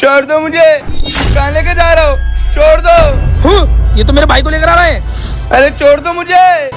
छोड़ दो मुझे, कहाँ लेके जा रहे हो? छोड़ दो। ये तो मेरे भाई को लेकर आ रहे हैं। अरे छोड़ दो मुझे।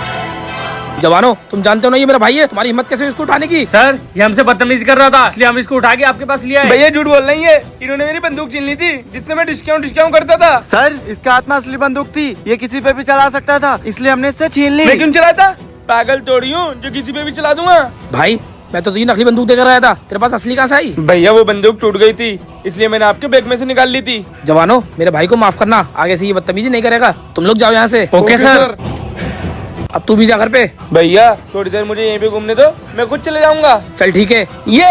जवानों, तुम जानते हो ना ये मेरा भाई है, तुम्हारी हिम्मत कैसे इसको उठाने की? सर ये हमसे बदतमीजी कर रहा था, इसलिए हम इसको उठा के आपके पास लिया है। भैया झूठ बोल रही है, इन्होंने मेरी बंदूक छीन ली थी जिससे मैं डिस्काउंट करता था। सर, इसका हाथ में असली बंदूक थी, ये किसी पे भी चला सकता था, इसलिए हमने इससे छीन ली। मैं क्यों चलाता? पागल तोड़ी हूँ जो किसी पे भी चला दूंगा। भाई मैं तो तुझे नकली बंदूक देकर आया था, तेरे पास असली कहाँ से आई? भैया वो बंदूक टूट गई थी, इसलिए मैंने आपके बैग में से निकाल ली थी। जवानों, मेरे भाई को माफ करना, आगे से ये बदतमीजी नहीं करेगा। तुम लोग जाओ यहाँ से। Okay sir. अब तू भी जा घर पे। भैया थोड़ी देर मुझे यहीं पे घूमने दो, मैं खुद चले जाऊंगा। चल ठीक है। ये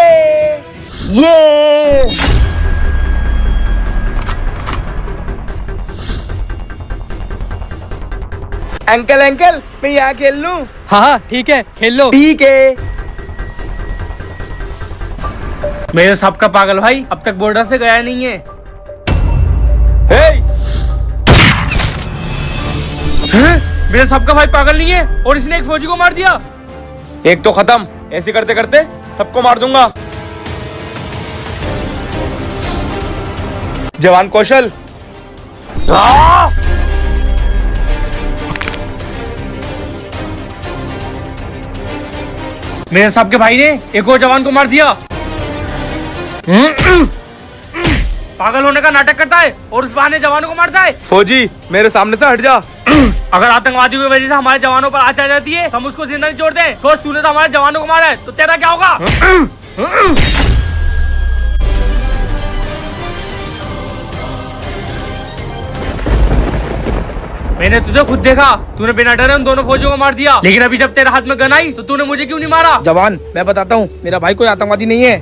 अंकल मैं यहाँ खेल लूं? हाँ ठीक है, खेल लो। ठीक है। मेरे सबका पागल भाई अब तक बॉर्डर से गया नहीं है। मेरे सबका भाई पागल नहीं है और इसने एक फौजी को मार दिया। एक तो खत्म, ऐसे करते करते सबको मार दूंगा। जवान कौशल। मेरे सबके भाई ने एक और जवान को मार दिया। पागल होने का नाटक करता है और उस बहाने जवानों को मारता है। फौजी मेरे सामने से हट जा। अगर आतंकवादियों की वजह से हमारे जवानों पर आँच आ जाती है तो हम उसको जिंदा नहीं छोड़ते। सोच, तूने तो हमारे जवानों को मारा है तो तेरा क्या होगा? मैंने तुझे खुद देखा, तूने बिना डरे उन दोनों फौजियों को मार दिया, लेकिन अभी जब तेरे हाथ में गन आई तो तूने मुझे क्यों नहीं मारा? जवान मैं बताता हूँ, मेरा भाई कोई आतंकवादी नहीं है।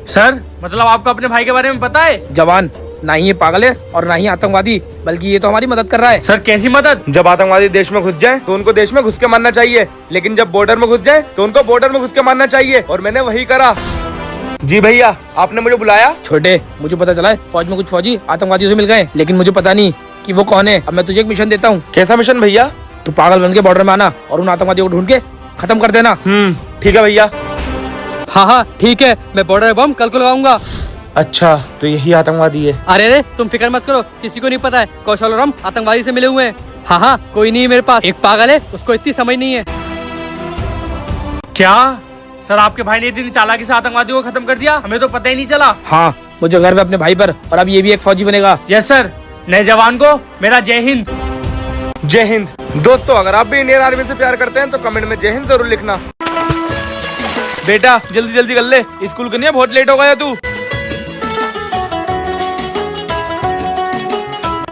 सर मतलब आपको अपने भाई के बारे में पता है? जवान ना ही ये पागल है और ना ही आतंकवादी, बल्कि ये तो हमारी मदद कर रहा है। सर कैसी मदद? जब आतंकवादी देश में घुस जाए तो उनको देश में घुस के मारना चाहिए, लेकिन जब बॉर्डर में घुस जाए तो उनको बॉर्डर में घुस के मारना चाहिए, और मैंने वही करा। जी भैया, आपने मुझे बुलाया? छोटे, मुझे पता चला है फौज में कुछ फौजी आतंकवादियों से मिल गए, लेकिन मुझे पता नहीं कि वो कौन है। अब मैं तुझे एक मिशन देता हूँ। कैसा मिशन भैया? तू पागल बन के बॉर्डर में आना और उन आतंकवादियों को ढूंढ के खत्म कर देना। ठीक है भैया। हाँ ठीक है, मैं बॉर्डर बम कल को लगाऊंगा। अच्छा तो यही आतंकवादी है? अरे तुम फिक्र मत करो, किसी को नहीं पता है कौशल और हम आतंकवादी से मिले हुए हैं। हाँ कोई नहीं, मेरे पास एक पागल है, उसको इतनी समझ नहीं है। क्या सर आपके भाई ने इतनी चालाकी से आतंकवादियों को खत्म कर दिया? हमें तो पता ही नहीं चला। हाँ, मुझे गर्व है अपने भाई पर, और अब ये भी एक फौजी बनेगा। Yes sir. नए जवान को मेरा जय हिंद। जय हिंद। दोस्तों अगर आप भी इंडियन आर्मी से प्यार करते हैं तो कमेंट में जय हिंद जरूर लिखना। बेटा जल्दी जल्दी कर ले, स्कूल के लिए बहुत लेट हो गया तू।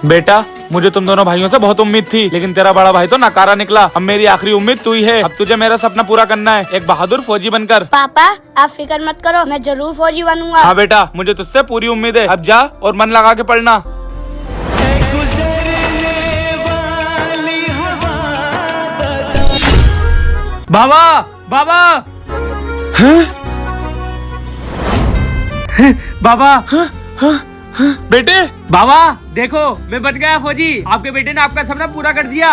बेटा मुझे तुम दोनों भाइयों से बहुत उम्मीद थी, लेकिन तेरा बड़ा भाई तो नकारा निकला। अब मेरी आखिरी उम्मीद तू ही है। अब तुझे मेरा सपना पूरा करना है, एक बहादुर फौजी बनकर। पापा आप फिक्र मत करो, मैं जरूर फौजी बनूंगा। हाँ बेटा, मुझे तुझसे पूरी उम्मीद है। अब जा और मन लगा के पढ़ना। बाबा बाबा बाबा बेटे बाबा देखो, मैं बन गया फौजी। आपके बेटे ने आपका सपना पूरा कर दिया।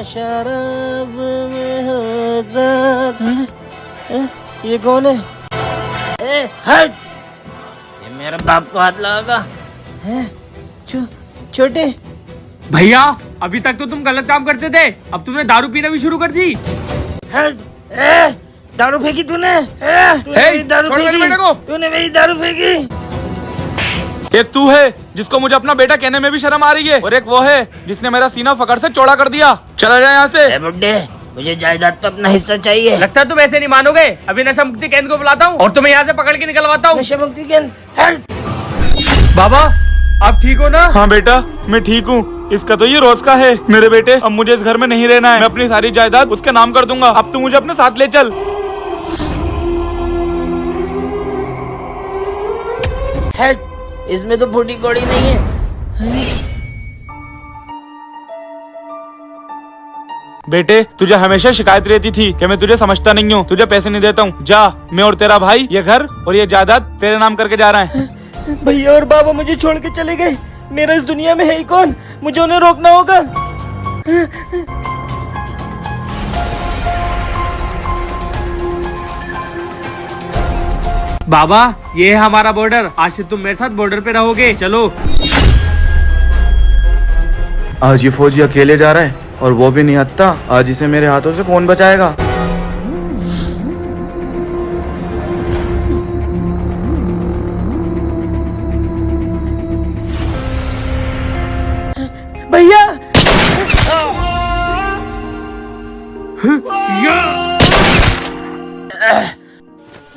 शराब में होता। ये कौन है? हट! ये मेरे बाप को हाथ लगागा। छोटे भैया अभी तक तो तुम गलत काम करते थे, अब तुमने दारू पीना भी शुरू कर दी। हट! दारू फेंकी तूने? तूने मेरी दारू फेंकी। एक तू है जिसको मुझे अपना बेटा कहने में भी शर्म आ रही है, और एक वो है जिसने मेरा सीना फकड़ से चौड़ा कर दिया। चला जाए यहाँ से। बुड्ढे, मुझे जायदाद तो अपना हिस्सा चाहिए। लगता है तुम ऐसे नहीं मानोगे। अभी नशा मुक्ति केंद्र को बुलाता हूँ और तुम्हें यहाँ से पकड़ के निकलवाता हूँ। नशा मुक्ति केंद्र? हट! बाबा आप ठीक हो ना? हाँ बेटा मैं ठीक हूँ। इसका तो ये रोज का है। मेरे बेटे अब मुझे इस घर में नहीं रहना है, मैं अपनी सारी जायदाद उसके नाम कर दूंगा। अब तू मुझे अपने साथ ले चल। हट! इसमें तो फूटी कौड़ी नहीं है। बेटे तुझे हमेशा शिकायत रहती थी कि मैं तुझे समझता नहीं हूँ, तुझे पैसे नहीं देता हूँ। जा, मैं और तेरा भाई ये घर और ये जायदाद तेरे नाम करके जा रहे हैं। भैया और बाबा मुझे छोड़ के चले गए, मेरा इस दुनिया में है ही कौन? मुझे उन्हें रोकना होगा। बाबा ये है हमारा बॉर्डर, आज से तुम मेरे साथ बॉर्डर पे रहोगे, चलो। आज ये फौजी अकेले जा रहा है और वो भी निहत्था। आज इसे मेरे हाथों से कौन बचाएगा? भैया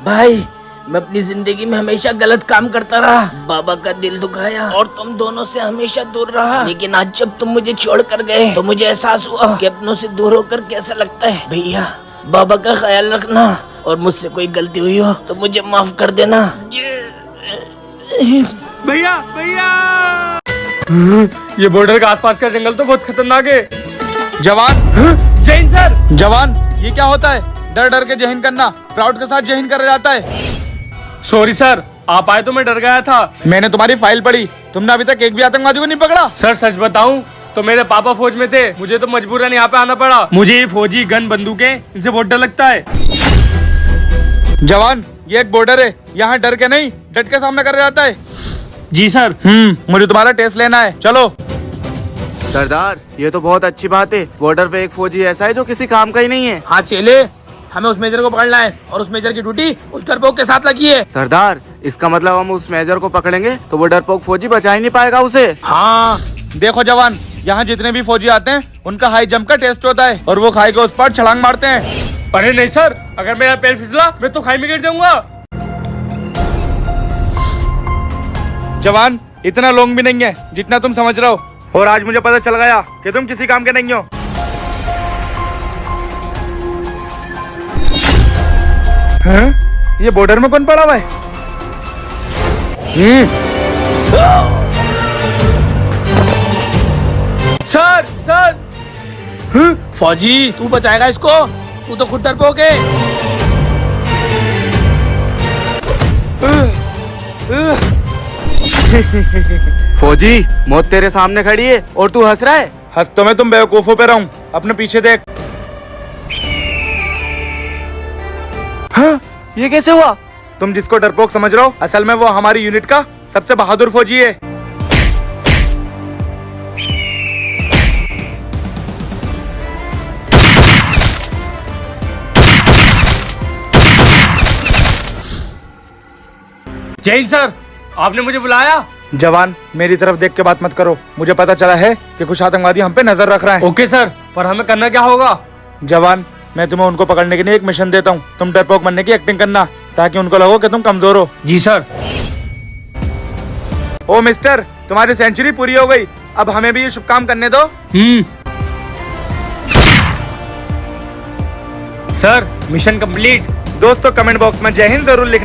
भाई, मैं अपनी जिंदगी में हमेशा गलत काम करता रहा, बाबा का दिल दुखाया और तुम दोनों से हमेशा दूर रहा। लेकिन आज जब तुम मुझे छोड़ कर गए तो मुझे एहसास हुआ कि अपनों से दूर होकर कैसा लगता है। भैया, बाबा का ख्याल रखना और मुझसे कोई गलती हुई हो तो मुझे माफ कर देना। भैया भैया, ये बॉर्डर के आसपास का जंगल तो बहुत खतरनाक है। जवान, जय हिंद सर। जवान ये क्या होता है? डर डर के जय हिंद करना प्राउड के साथ जय हिंद करा जाता है। सॉरी सर, आप आए तो मैं डर गया था। मैंने तुम्हारी फाइल पढ़ी, तुमने अभी तक एक भी आतंकवादी को नहीं पकड़ा। सर सच बताऊं तो मेरे पापा फौज में थे, मुझे तो मजबूरन यहाँ पे आना पड़ा। मुझे ये फौजी गन बंदूकें इनसे बहुत डर लगता है। जवान ये एक बॉर्डर है, यहाँ डर के नहीं डट के सामना करा जाता है। जी सर। मुझे तुम्हारा टेस्ट लेना है, चलो। सरदार, ये तो बहुत अच्छी बात है। बॉर्डर पे एक फौजी ऐसा है जो किसी काम का ही नहीं है। हाँ चेले, हमें उस मेजर को पकड़ना है और उस मेजर की ड्यूटी उस डरपोक के साथ लगी है। सरदार, इसका मतलब हम उस मेजर को पकड़ेंगे तो वो डरपोक फौजी बचा ही नहीं पाएगा उसे। हाँ देखो जवान, यहाँ जितने भी फौजी आते हैं उनका हाई जंप का टेस्ट होता है और वो खाई के उस पर छलांग मारते हैं। अरे नहीं सर, अगर मेरा पैर फिसला मैं तो खाई में गिर जाऊंगा। जवान इतना लॉन्ग भी नहीं है जितना तुम समझ रहे हो, और आज मुझे पता चल गया कि तुम किसी काम के नहीं हो। हाँ? ये बॉर्डर में कौन पड़ा हुआ है? सर सर, फौजी तू बचाएगा इसको, तू तो खुद डरपोक है। फौजी, मौत तेरे सामने खड़ी है और तू हंस रहा है। हंस तो मैं तुम बेवकूफों पे रहूं, अपने पीछे देख। हाँ? ये कैसे हुआ? तुम जिसको डरपोक समझ रहे हो, असल में वो हमारी यूनिट का सबसे बहादुर फौजी है। जय हिंद सर, आपने मुझे बुलाया? जवान मेरी तरफ देख के बात मत करो, मुझे पता चला है कि कुछ आतंकवादी हम पे नजर रख रहे हैं। ओके सर, पर हमें करना क्या होगा? जवान मैं तुम्हें उनको पकड़ने के लिए एक मिशन देता हूँ, तुम डरपोक बनने की एक्टिंग करना ताकि उनको लगो कि तुम कमजोर हो। जी सर। ओ मिस्टर, तुम्हारी सेंचुरी पूरी हो गई, अब हमें भी ये शुभ काम करने दो। Sir mission complete. दोस्तों कमेंट बॉक्स में जय हिंद जरूर लिखना।